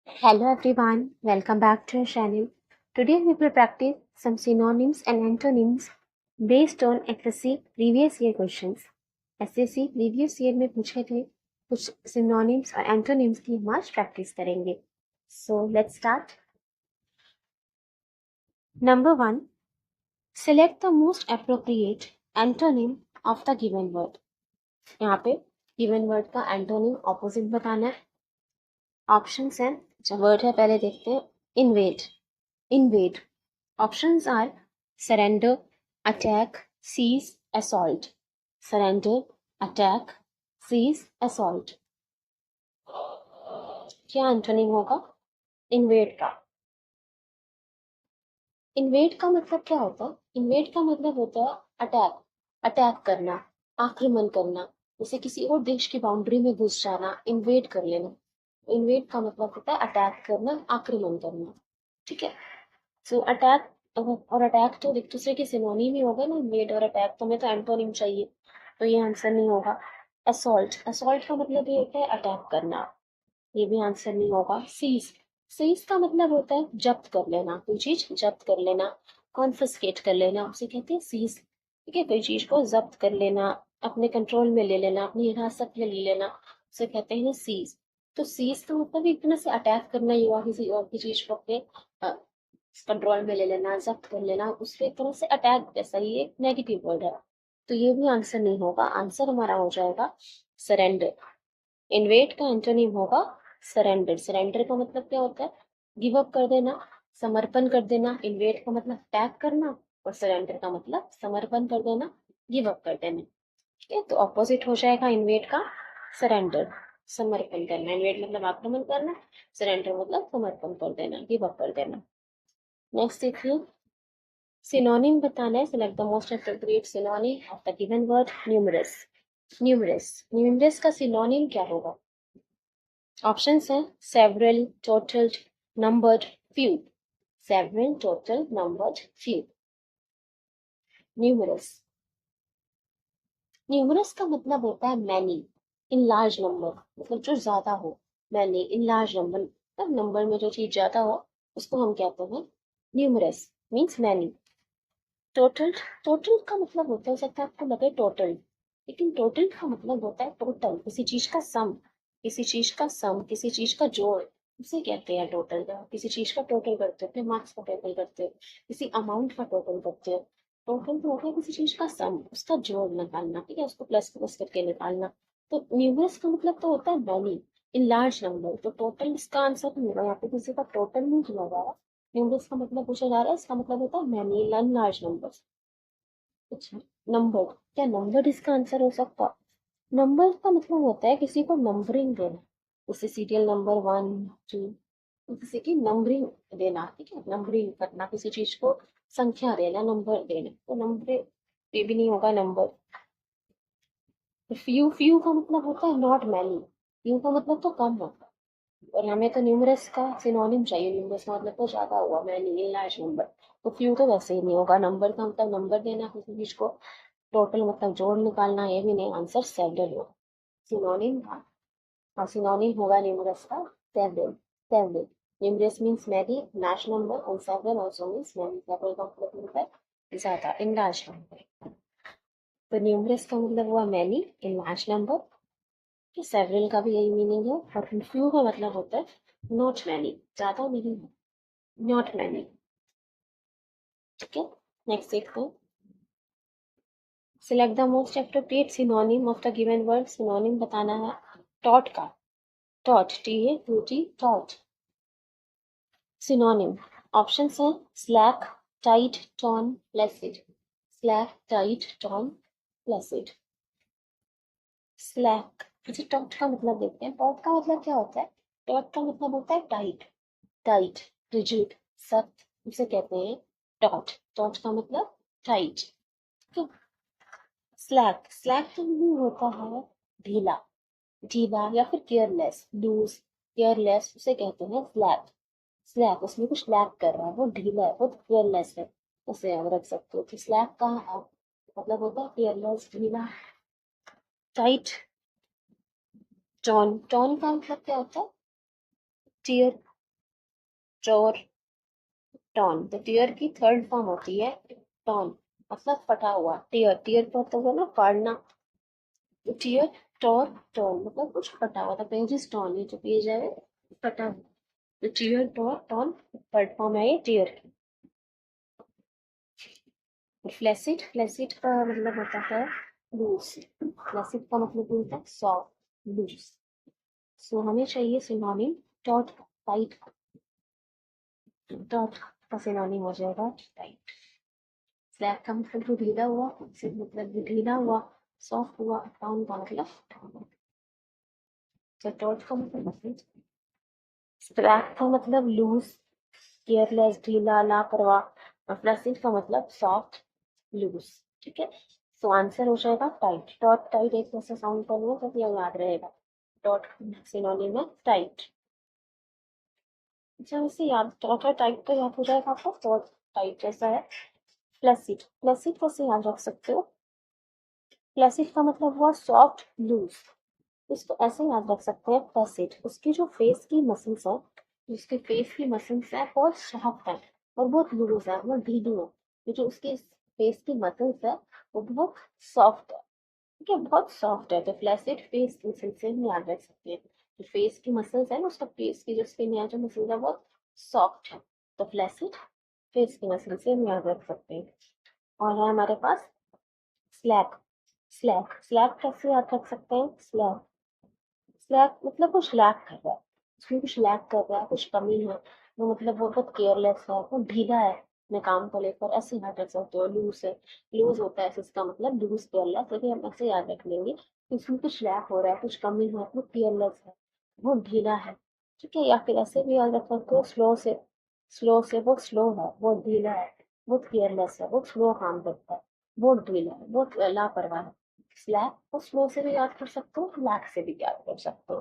Hello everyone, welcome back to our channel. Today we will practice some synonyms and antonyms based on SSC previous year questions. SSC previous year में पूछे थे कुछ synonyms और antonyms की हम आज practice करेंगे. So let's start. Number 1. Select the most appropriate antonym of the given word. यहाँ पे given word का antonym opposite बताना है. Options हैं, जो word है पहले देखते हैं. Invade. Options are surrender, attack, seize, assault. Surrender, attack, seize, assault. क्या एंटोनिम होगा? इन्वेड का. इन्वेड का मतलब क्या होता है? इन्वेड का मतलब होता है अटैक करना, आक्रमण करना. जैसे किसी और देश की बाउंड्री में घुस जाना, इन्वेड कर लेना. इन्वेड का मतलब होता है अटैक करना, आक्रमण करना. ठीक है. सो अटैक और अटैक तो एक दूसरे के सिनोनिम ही होगा ना. इन्वेड और अटैक, तो हमें तो एंटोनिम चाहिए, तो ये आंसर नहीं होगा. असॉल्ट का मतलब ये होता है अटैक करना, ये भी आंसर नहीं होगा. सीज का मतलब होता है जब्त कर लेना, कोई चीज जब्त कर लेना, कॉन्फिस्केट कर लेना, उसे कहते हैं सीज. ठीक है, कोई चीज को जब्त कर लेना, अपने कंट्रोल में ले लेना, अपनी हिरासत में ले लेना, उसे कहते हैं सीज. तो सीज का मतलब एक तरह से अटैक करना ही हुआ, किसी और की चीज को अपने कंट्रोल में ले लेना, जब्त कर लेना, उसके एक तरह से अटैक जैसा ही एक नेगेटिव वर्ड है. तो ये भी आंसर नहीं होगा. आंसर हमारा हो जाएगा सरेंडर. इन्वेड का एंटोनिम होगा सरेंडर. सरेंडर का मतलब क्या होता है? गिव अप कर देना, समर्पण कर देना. इन्वेड का मतलब अटैक करना और सरेंडर का मतलब समर्पण कर देना, गिव अप कर देना. ठीक है, तो ऑपोजिट हो जाएगा इन्वेड का सरेंडर, समर्पण करना. इन्वेड मतलब आक्रमण करना, सरेंडर मतलब समर्पण कर देना, गिव अप कर देना. नेक्स्ट देखिए, सिनोनिम बताना है. Select the most appropriate synonym of the given word. Numerous का सिनोनिम क्या होगा? ऑप्शंस हैं several, total, numbered, few. Several, total, numbered, few. Numerous का मतलब होता है मैनी, इन लार्ज नंबर, मतलब जो ज्यादा हो. मैनी इन लार्ज नंबर, मतलब नंबर में जो चीज ज्यादा हो उसको हम कहते हैं न्यूमरस, मीन्स मैनी. टोटल का मतलब होता है, हो सकता है आपको लगे टोटल, लेकिन टोटल का मतलब होता है टोटल, किसी चीज का सम, किसी चीज का जोड़, उसे कहते हैं टोटल. किसी चीज का टोटल करते हो, अपने मार्क्स का टोटल करते हो, किसी अमाउंट का टोटल करते हो. टोटल तो होता है किसी चीज का सम, उसका जोड़ निकालना. ठीक है, उसको प्लस प्लस करके निकालना. तो न्यूमरस का मतलब तो होता है मैनी, इन लार्ज नंबर. तो टोटल इसका आंसर नहीं होगा. यहाँ पे किसी का टोटल नहीं किया जा रहा. न्यूमरस का मतलब पूछा जा रहा है, इसका मतलब होता है मैनी, लार्ज नंबर. अच्छा, नंबर, क्या नंबर इसका आंसर हो सकता? नंबर का मतलब होता है किसी को नंबरिंग देना, जैसे सीरियल नंबर 1, 2, किसी की नंबरिंग देना. ठीक है, नंबरिंग करना, किसी चीज को संख्या देना, नंबर देना. तो नंबर ये भी नहीं होगा नंबर. फ्यू का मतलब होता है नॉट मैनी. फ्यू का मतलब तो कम होता है, और हमें तो न्यूमरस का सिनोनिम चाहिए. न्यूमरस का मतलब तो ज्यादा हुआ, मैनी लार्ज नंबर. तो फ्यू तो वैसे ही नहीं होगा. नंबर का मतलब नंबर देना किसी चीज को, टोटल मतलब जोड़ निकालना, ये भी नहीं. आंसर सेवरल होगा. सिनोनिम था, हाँ सिनोनिम होगा न्यूमरस का several. Numerous means many, large number, और several also means many. Several का मतलब होता है ज्यादा, इन लार्ज नंबर. तो न्यूमरस का मतलब हुआ मैनी, इन लार्ज नंबर. कि सेवरल का भी यही मीनिंग है. और फ्यू का मतलब होता है नॉट मैनी, ज्यादा नहीं है, नॉट मैनी. ठीक है, नेक्स्ट देखते हैं. Select the most appropriate synonym of the given word. Synonym बताना है टॉट का. Taut, TAUT, taut. Synonym options हैं slack, tight, torn, flaccid. Slack, tight, torn, flaccid. Slack. अच्छा, टॉट का मतलब देखते हैं. टॉट का मतलब क्या होता है? टॉट का मतलब होता है टाइट, रिजिड, सख्त, उसे कहते हैं टॉट. टॉट का मतलब टाइट. स्लैक का मतलब होता है ढीला, या फिर केयरलेस, लूज, केयरलेस, उसे कहते हैं स्लैक. उसमें कुछ लैक कर रहा है, वो ढीला है, वो केयरलेस है, उसे याद रख सकते हो. तो स्लैक का मतलब होता है केयरलेस, ढीला, टाइट. टॉन का मतलब क्या होता है? टीयर, टोर, टॉन। तो टीयर की थर्ड फॉर्म होती है टॉन, मतलब फटा हुआ। टीयर, टीयर का मतलब है ना फाड़ना। टीयर, टोर, टॉन मतलब कुछ फटा हुआ। द पेज इज टॉन, ये जो पेज है फटा हुआ। तो टीयर, टोर, टॉन थर्ड फॉर्म है ये टीयर की। फ्लैसिड, फ्लैसिड का मतलब होता है लूज। फ्लैसिड का मतलब होता है सॉफ्ट, लूज। सो हमें चाहिए सिनोनिम टॉट, टाइट। टॉट का सिनोनिम हो जाएगा टाइट। स्लैब का मतलब जो ढीला हुआ, फ्लैक्सिड मतलब जो ढीला हुआ, सॉफ्ट हुआ, टाउन का मतलब। तो टॉट का मतलब, स्लैब का मतलब लूज, केयरलेस, ढीला, लापरवाह। और फ्लैसिड का मतलब सॉफ्ट, लूज। ठीक है, सो आंसर हो जाएगा टाइट। डॉट टाइट एक जैसा साउंड कर लो तो ये याद रहेगा। डॉट सिनोनिम है टाइट। अच्छा, वैसे याद डॉट और टाइट तो याद हो जाएगा आपको, डॉट टाइट जैसा है। फ्लैसिड, फ्लैसिड कैसे याद रख सकते हो? फ्लैसिड का मतलब हुआ सॉफ्ट, लूज। इसको ऐसे याद रख सकते हैं फ्लैसिड, उसकी जो फेस की मसल्स है, उसके फेस की मसल्स है बहुत सॉफ्ट है और बहुत लूज है, बहुत ढीली है। ये जो उसके फेस की मसल्स है वो बहुत सॉफ्ट है। ठीक है, बहुत सॉफ्ट है। तो फ्लैसिड फेस मसल से हम याद रख सकते हैं। जो फेस की मसल्स है ना, उसका फेस की जो स्किन है, जो मसल्स है बहुत सॉफ्ट है। तो फ्लैसिड फेस की मसल से हम याद रख सकते हैं। और है हमारे पास स्लैक। स्लैक, स्लैक कैसे याद रख सकते हैं? स्लैक, स्लैक मतलब कुछ लैक कर रहा है, उसमें कुछ लैक कर रहा है, कुछ कमी है। वो मतलब वो बहुत केयरलेस है, वो ढीला है अपने काम को लेकर, ऐसे याद रख सकते हो। लूज है, लूज होता है इसका मतलब लूज, केयरलेस। लेकिन हम ऐसे याद रख लेंगे कि इसमें कुछ लैक हो रहा है, कुछ कमी है, वो केयरलेस है, वो ढीला है। ठीक है, या फिर ऐसे भी याद रख सकते हो स्लो से। स्लो से वो स्लो है, वो ढीला है, बहुत केयरलेस है, बहुत स्लो काम करता है, बहुत ढीला है, बहुत लापरवाह है। स्लैक को स्लो से भी याद कर सकते हो, लैक से भी याद कर सकते हो।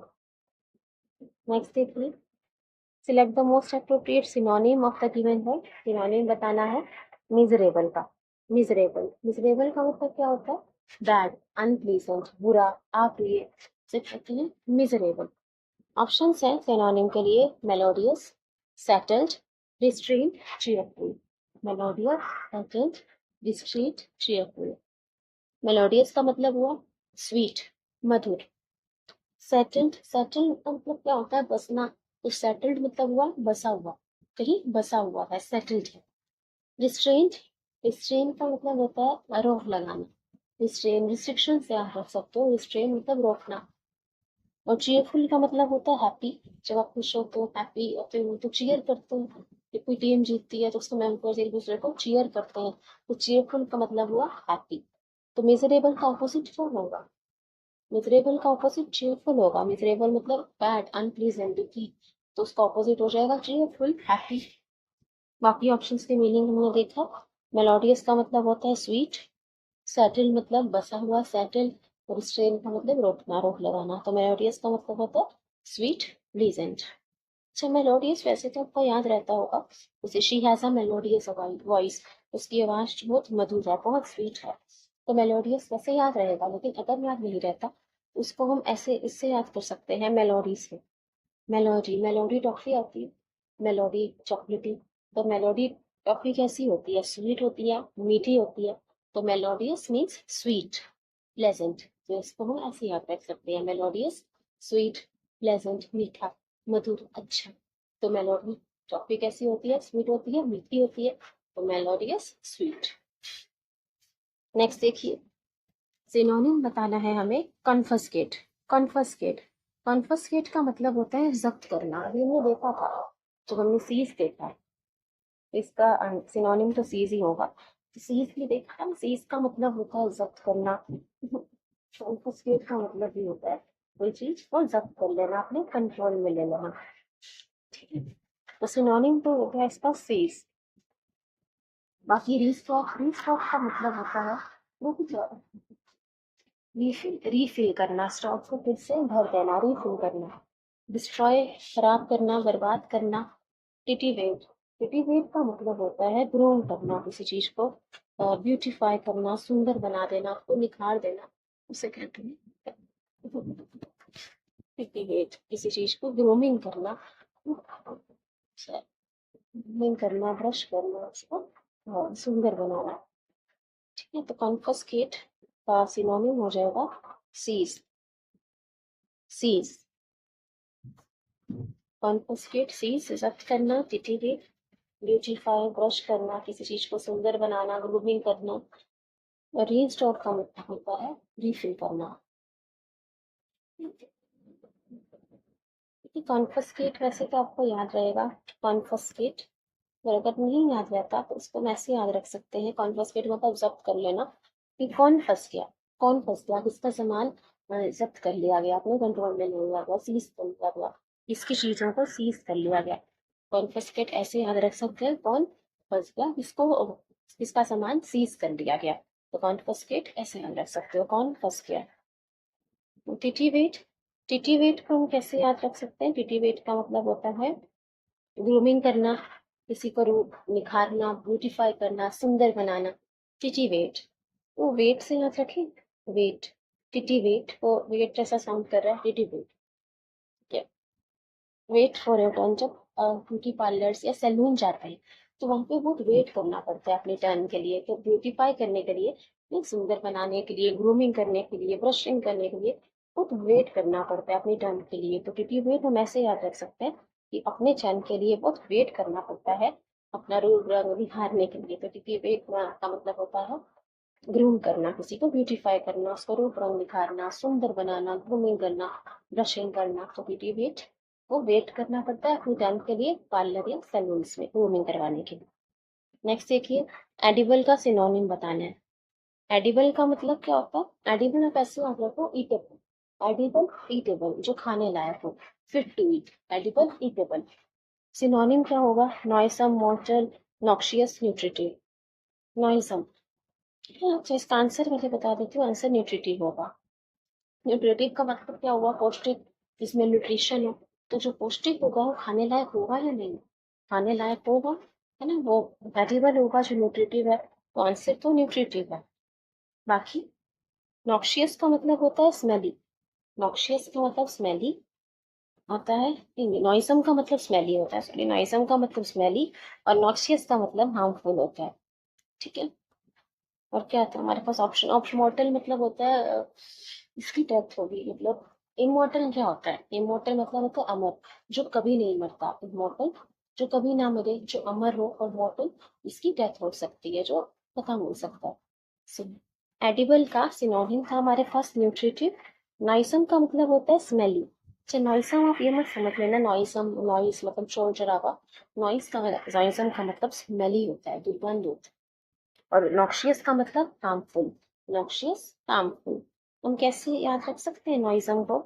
नेक्स्ट देखिए, select the most appropriate synonym of the given word. Synonym बताना है मिजरेबल का। मिजरेबल, मिजरेबल का मतलब क्या होता है? बैड, अनप्लीजेंट, बुरा, अप्रिय से कहते हैं मिजरेबल। ऑप्शंस हैं सिनोनिम के लिए melodious, settled, restrained, cheerful. Melodious, settled, restrained, cheerful. Melodious का मतलब हुआ स्वीट, मधुर। सेटल्ड, सेटल्ड का मतलब क्या होता है? बसना। तो सेटल्ड मतलब हुआ बसा हुआ, कहीं बसा हुआ है, सेटल्ड है। रिस्ट्रेन्ड, रिस्ट्रेन का मतलब होता है रोक लगाना। रिस्ट्रेन, रिस्ट्रिक्शन से आप रख सकते हो। रिस्ट्रेन मतलब रोकना। और चीयरफुल का मतलब होता है हैप्पी। जब आप खुश होते हो, हैप्पी होते हो तो चीयर करते हो। जब कोई टीम जीतती है तो उसके मेंबर्स एक दूसरे को चीयर करते हैं। तो चीयरफुल का मतलब हुआ हैप्पी। तो मिजरेबल का ऑपोजिट कौन होगा? मिजरेबल का ऑपोजिट चीयरफुल होगा। मिजरेबल मतलब बैड, अनप्लीजेंट, दुखी। तो उसका ऑपोजिट हो जाएगा चीयरफुल, हैप्पी। बाकी ऑप्शंस के मीनिंग हमने देखा। मेलोडियस का मतलब होता है स्वीट, सेटल मतलब बसा हुआ, सेटल। और स्ट्रेन का मतलब रोकना, रोक लगाना। तो मेलोडियस का मतलब होता है स्वीट, प्लीजेंट। अच्छा, मेलोडियस वैसे तो आपको याद रहता होगा, जैसे she has a melodious voice, उसकी आवाज बहुत मधुर है, बहुत स्वीट है। तो मेलोडियस वैसे याद रहेगा, लेकिन अगर याद नहीं रहता तो उसको हम ऐसे इससे याद कर सकते हैं, मेलोडी से। मेलोडी, मेलोडी टॉफी आती है, मेलोडी चॉकलेटी। तो मेलोडी टॉफी कैसी होती है? स्वीट होती है, मीठी होती है। तो मेलोडियस मीन्स स्वीट, प्लेजेंट। तो इसको हम ऐसे याद रख सकते हैं, मेलोडियस, स्वीट, प्लेजेंट, मीठा, मधुर, अच्छा। तो मेलोडी टॉफी कैसी होती है? स्वीट होती है, मीठी होती है। तो मेलोडियस, स्वीट। नेक्स्ट देखिए, सिनोनिम बताना है हमें कॉन्फस्केट। कॉन्फस्केट, कॉन्फस्केट का मतलब होता है जब्त करना। अभी हमने देखा था जब हमने सीज देखा है, इसका सिनोनिम तो सीज ही होगा। तो सीज भी देखा है, सीज का मतलब होता है जब्त करना। कॉन्फस्केट का मतलब भी होता है कोई चीज को जब्त कर लेना, अपने कंट्रोल में ले लेना। ठीक है, तो सिनोनिम तो हो गया इसका सीज। बाकी रीस्टॉक, रीस्टॉक का मतलब होता है रुक जाओ, रीफिल, रीफिल करना, स्टॉक को फिर से भर देना, रीफिल करना। डिस्ट्रॉय, खराब करना, बर्बाद करना। टिटिवेट, टिटिवेट का मतलब होता है ग्रोम करना किसी चीज को, ब्यूटीफाई करना, सुंदर बना देना, उसको निखार देना, उसे कहते हैं टिटिवेट। किसी चीज को ग्रूमिंग करना, ग्रूमिंग करना, ब्रश करना, उसको सुंदर बनाना। ठीक है, तो कॉन्फस्केट का सिनोनिम हो जाएगा सीज। सीज, कॉन्फस्केट, सीज जब्त करना, टिटिवेट, ब्यूटीफाई, ब्रश करना, किसी चीज को सुंदर बनाना, ग्रूमिंग करना। रीस्टोर का मतलब होता है रिफिल करना। कॉन्फस्केट वैसे तो आपको याद रहेगा, कॉन्फस्केट, और अगर नहीं याद रहता तो इसको हम ऐसे याद रख सकते हैं, कॉन्फस्केट मतलब जब्त कर लेना, कि कौन फंस गया, कौन फंस गया, किसका सामान जब्त कर लिया गया, अपने कंट्रोल में ले लिया गया, सीज कर लिया गया, किसकी चीजों को सीज कर लिया गया। कॉन्फस्केट ऐसे याद रख सकते हैं, कौन फंस गया, किसको, किसका सामान सीज कर लिया गया। तो कॉन्फस्केट ऐसे याद रख सकते हो, कौन फंस गया। टिटिवेट, टिटिवेट को हम कैसे याद रख सकते हैं, टिटिवेट का मतलब होता है ग्रूमिंग करना, किसी को रूप निखारना, ब्यूटीफाई करना, सुंदर बनाना। टिटिवेट, वो वेट से याद रखें, वेट, टिटिवेट को वेट जैसा साउंड कर रहा है, टिटिवेट। वेट फॉर योर टर्न, जब ब्यूटी पार्लर्स या सैलून जाते हैं तो वहां पे बहुत वेट करना पड़ता है अपने टर्न के लिए, तो ब्यूटीफाई करने के लिए, सुंदर बनाने के लिए, ग्रूमिंग करने के लिए, ब्रशिंग करने के लिए बहुत वेट करना पड़ता है अपने टर्न के लिए। तो टिटी वेट हम ऐसे याद रख सकते हैं कि अपने टर्न के लिए बहुत वेट करना पड़ता है अपना रूप रंग निखारने के लिए। तो टिटी वेट का मतलब होता है ग्रूम करना, किसी को ब्यूटीफाई करना, उसको रूप रंग निखारना, सुंदर बनाना, ग्रूमिंग करना, ब्रशिंग करना। तो ब्यूटी वेट को वेट करना पड़ता है अपनी टाइम के लिए पार्लर या सैलून्स में ग्रूमिंग करवाने के लिए। नेक्स्ट देखिए, एडिबल का सिनोनिम बताना है। एडिबल का मतलब क्या होता है, एडिबल आप ऐसे याद रखो, ईटेबल, एडिबल ईटेबल, जो खाने लायक हो, fit to eat, edible eatable. Synonym क्या होगा, नॉइसम, मॉर्टल, नॉक्शियस, न्यूट्रिटिव। नॉइसम, अच्छा इसका आंसर पहले बता देती हूँ, आंसर न्यूट्रिटिव होगा। न्यूट्रिटिव का मतलब क्या हुआ, पौष्टिक, जिसमें न्यूट्रिशन हो। तो जो पौष्टिक होगा वो खाने लायक होगा या नहीं, खाने लायक होगा, है ना, वो एडिबल होगा जो न्यूट्रिटिव है, तो आंसर तो न्यूट्रिटिव है। बाकी नॉक्शियस का मतलब होता है स्मेली, नॉक्शियस का मतलब स्मेली होता है, नॉइसम का मतलब स्मेली होता है, सॉरी, नॉइसम का मतलब स्मेली, और नॉक्शियस का मतलब हार्मफुल होता है। ठीक है, और क्या था हमारे पास ऑप्शन, ऑप्शन मॉर्टल मतलब होता है इसकी डेथ होगी, मतलब इमोर्टल क्या होता है, इमोर्टल मतलब होता है अमर, जो कभी नहीं मरता, इमोर्टल जो कभी ना मरे, जो अमर हो, और मॉर्टल इसकी डेथ हो सकती है, जो खत्म हो सकता है। एडिबल का सिनोनिम था हमारे पास न्यूट्रिटिव। नॉइसम का मतलब होता है स्मेली। अच्छा, नॉइसम आप ये मत समझ लेना, नॉइसम, नॉइस मतलब शोर शराबा, नॉइसम का मतलब स्मेली होता है, दुर्गंध होता है। और नॉक्शियस का मतलब हार्मफुल, नॉक्शियस हार्मफुल। हम कैसे याद रख सकते हैं नॉइसम को,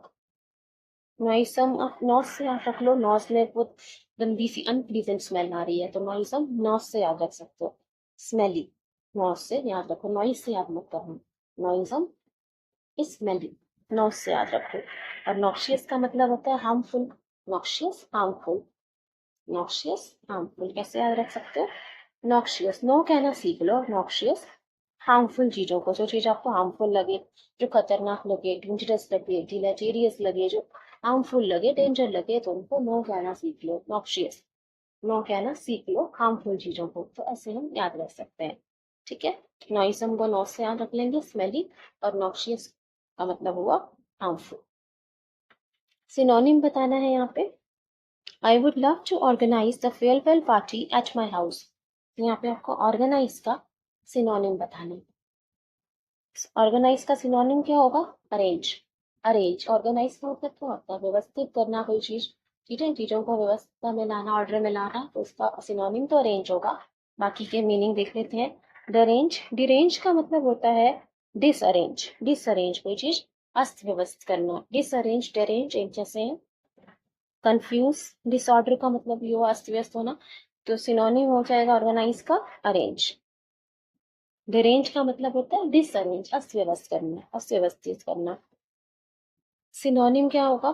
नॉइसम आप नॉस से याद रख लो, नॉस में बहुत गंदी सी अनप्लीजेंट स्मेल आ रही है, तो नॉइसम नॉस से याद रख सकते हो, स्मेली, नॉस से याद रखो, नॉइस से याद मत करना, नॉइसम स्मेली, नॉस से याद रखो। और नॉक्शियस का मतलब होता है harmful, noxious harmful, noxious harmful कैसे याद रख सकते हो, नॉक्शियस, नो कहना सीख लो, नॉक्शियस हार्मफुल चीजों को, जो चीज आपको हार्मफुल लगे, जो खतरनाक लगे, डेंजरस लगे, डिलेटेरियस लगे, जो हार्मफुल लगे, डेंजर लगे, तो उनको नो कहना सीख लो, नॉक्शियस, नो कहना सीख लो हार्मफुल चीजों को। तो ऐसे हम याद रख सकते हैं। ठीक है, नॉइसम को नॉस से याद रख लेंगे, स्मेली, और नॉक्शियस का मतलब हुआ हार्मफुल। सिनोनिम बताना है यहाँ पे, I would love to organise the farewell party at my house. यहाँ पे आपको ऑर्गेनाइज का सिनोनिम बताना है। ऑर्गेनाइज का सिनोनिम क्या होगा, अरेंज, अरेंज, ऑर्गेनाइज का मतलब क्या होता है, व्यवस्थित करना कोई चीज, ठीक है, चीजों को व्यवस्था में लाना, ऑर्डर में लाना, तो उसका सिनोनिम तो अरेंज होगा। बाकी के मीनिंग देख लेते हैं। डरेंज, डिरेंज का मतलब होता है डिसअरेंज, डिसअरेंज कोई चीज अस्त व्यवस्थित करना, डिसअरेंज, डेरेंज एक जैसे हैं। कंफ्यूज, डिसऑर्डर का मतलब ये हुआ अस्त व्यस्त होना, तो सिनोनिम हो जाएगा ऑर्गेनाइज का अरेंज। डिरेंज का मतलब होता है डिसअरेंज, अस्त व्यस्त करना, अस्त व्यवस्थित करना। सिनोनिम क्या होगा,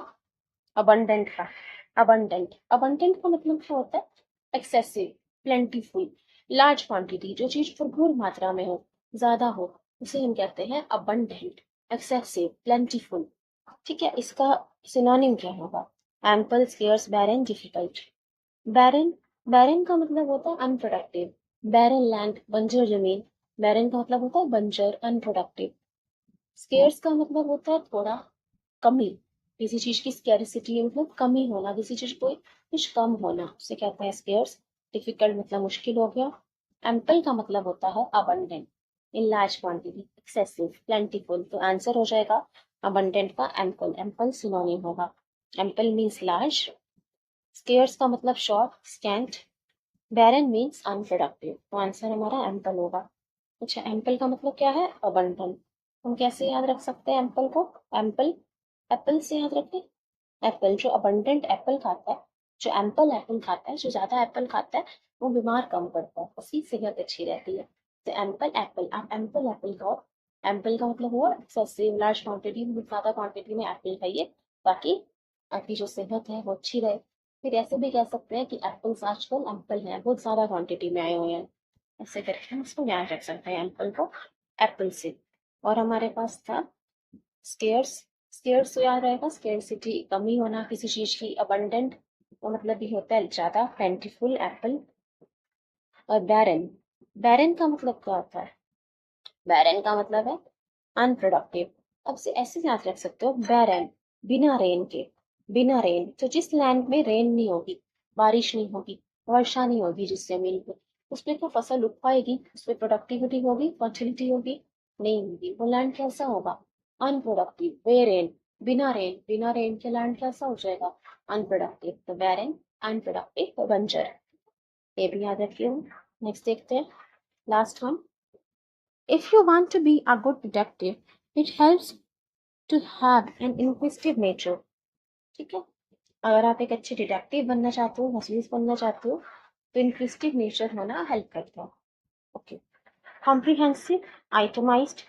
अबंडेंट का, अबंडेंट, अबंडेंट का मतलब क्या होता है, एक्सेसिव, प्लेंटीफुल, लार्ज क्वांटिटी, जो चीज भरपूर मात्रा में हो, ज्यादा हो, उसे हम कहते हैं अबंडेंट, एक्सेसिव, प्लेंटीफुल। ठीक है, इसका सिनोनिम क्या होगा, एम्पल, स्केयर्स, बैरन, डिफिकल्ट। बैरन, बैरन का मतलब होता है अनप्रोडक्टिव। बैरन लैंड, बंजर जमीन। बैरन का मतलब होता है बंजर, अनप्रोडक्टिव। स्केयर्स का मतलब होता है थोड़ा, कमी। किसी चीज की स्कैरिसिटी मतलब कमी होना, किसी चीज को कुछ कम होना, उसे कहते हैं स्केयर्स। डिफिकल्ट मतलब मुश्किल हो गया। एम्पल का मतलब होता है abundant, in large quantity, excessive, plentiful. तो आंसर हो जाएगा अबंडेंट का एम्पल। एम्पल सिनोनिम होगा। एम्पल मीन्स लार्ज, स्केयर्स का मतलब शॉर्ट, स्कैंट, बैरन मीन्स अनप्रोडक्टिव। तो आंसर हमारा एम्पल होगा। अच्छा, एम्पल का मतलब क्या है? अबंडन। हम कैसे याद रख सकते हैं एम्पल को? एम्पल एप्पल से याद रखें। एप्पल, जो अबंडेंट एप्पल खाता है, जो एम्पल एप्पल खाता है, जो ज्यादा एप्पल खाता है, वो बीमार कम पड़ता है, उसकी सेहत अच्छी रहती है। तो एम्पल एप्पल, आप एम्पल एप्पल खाओ। एम्पल का मतलब हुआ एक्सेसिव, लार्ज क्वांटिटी में, ज्यादा क्वांटिटी में एप्पल खाइए, ताकि आपकी जो सेहत है वो अच्छी रहे। फिर ऐसे भी कह सकते हैं कि एप्पल्स आजकल एम्पल है, बहुत ज्यादा क्वांटिटी में आए हुए हैं। ऐसे करके हम उसको याद रख सकते हैं एप्पल को, एप्पल से। और हमारे पास था स्केयर्स। स्केयर्स तो याद रहेगा, स्केयरसिटी, कमी होना किसी चीज की। अबंडेंट का मतलब भी होता है ज्यादा, प्लेंटीफुल, एप्पल। और बैरन, बैरन का मतलब क्या होता है? बैरन का मतलब है अनप्रोडक्टिव। अब से ऐसे याद रख सकते हो, बैरन, बिना रेन के। बिना रेन, तो जिस लैंड में रेन नहीं होगी, बारिश नहीं होगी, वर्षा नहीं होगी, जिस जमीन पे, उसमें क्या फसल उग पाएगी? उसमें प्रोडक्टिविटी होगी, फर्टिलिटी होगी? नहीं होगी। वो लैंड कैसा होगा? अनप्रोडक्टिव। बेरेन, बिना रेन, बिना रेन के लैंड कैसा हो जाएगा? अनप्रोडक्टिव। तो बैरन, अनप्रोडक्टिव, बंजर। ये भी याद रखिए। नेक्स्ट देखते हैं, last one. If you want to be a good detective, it helps to have an inquisitive nature. ठीक है, अगर आप एक अच्छे डिटेक्टिव बनना चाहते हो, हसीस बनना चाहते हो, तो इंक्विजिटिव नेचर होना हेल्प करता है। Okay, comprehensive, itemised,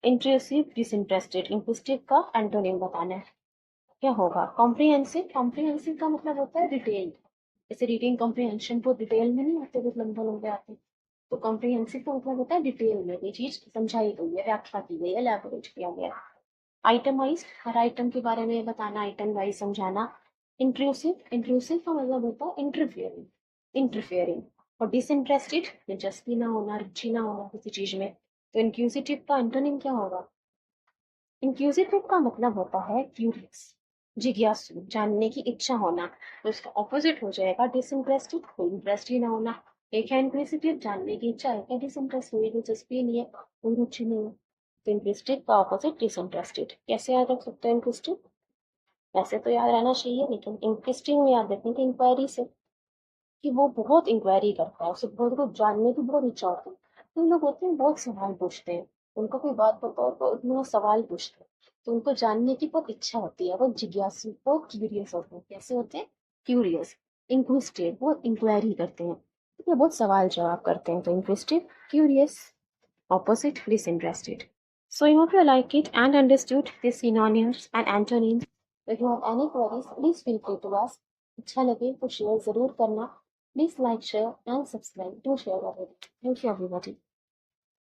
intrusive, disinterested. Inquisitive का एंटोनिम बताना है, क्या होगा? कॉम्प्रिहेंसिव, कॉम्प्रिहेंसिव का मतलब होता है डिटेल्ड। जैसे रीडिंग कॉम्प्रिहेंशन को डिटेल में नहीं आते, बहुत लंबे लंबे आते। तो कॉम्प्रिहेंसिव का मतलब होता है डिटेल में कोई चीज समझाई गई है, व्याख्या की गई है, एलैबोरेट किया गया है। आइटमाइज्ड, हर आइटम के बारे में बताना, आइटम वाइज समझाना। इंट्रूसिव, इंट्रूसिव का मतलब होता है इंटरफियरिंग, इंटरफियरिंग। और डिसइंटरेस्टेड, दिलचस्पी ना होना, रुचि ना होना किसी चीज में। तो इंक्यूजिटिव का एंटोनिम क्या होगा? इंक्यूजिटिव का मतलब होता है क्यूरियस, जिज्ञासु, जानने की इच्छा होना। तो इसका ऑपोजिट हो जाएगा डिसइंटरेस्टेड, कोई इंटरेस्ट ही ना होना। एक है इंक्विजिटिव, जानने की इच्छा है, डिसइंटरेस्ट, कोई दिलचस्पी नहीं है, कोई रुचि नहीं है। तो इंक्विजिटिव का ऑपोजिट डिसइंटरेस्टेड। कैसे याद रख सकते हैं इंक्विजिटिव? वैसे तो याद रहना चाहिए, लेकिन इंटरेस्टिंग में याद रखने की इंक्वायरी से, कि वो बहुत इंक्वायरी करता है, उसे बहुत कुछ जानने की बहुत इच्छा होती है। तो लोग होते हैं बहुत सवाल पूछते हैं, उनको कोई बात बताओ तो वो सवाल पूछते हैं। तो उनको जानने की बहुत इच्छा होती है, बहुत जिज्ञासु, बहुत क्यूरियस होते हैं। कैसे होते हैं? क्यूरियस, इंक्विजिटिव, बहुत इंक्वायरी करते हैं, ठीक है, बहुत सवाल जवाब करते हैं। तो inquisitive, curious, opposite, disinterested. So I hope you like it and understood these synonyms and antonyms. If you have any queries, please feel free to ask. अच्छा लगे तो शेयर जरूर करना. Please like, share and subscribe. Do share already. Thank you everybody.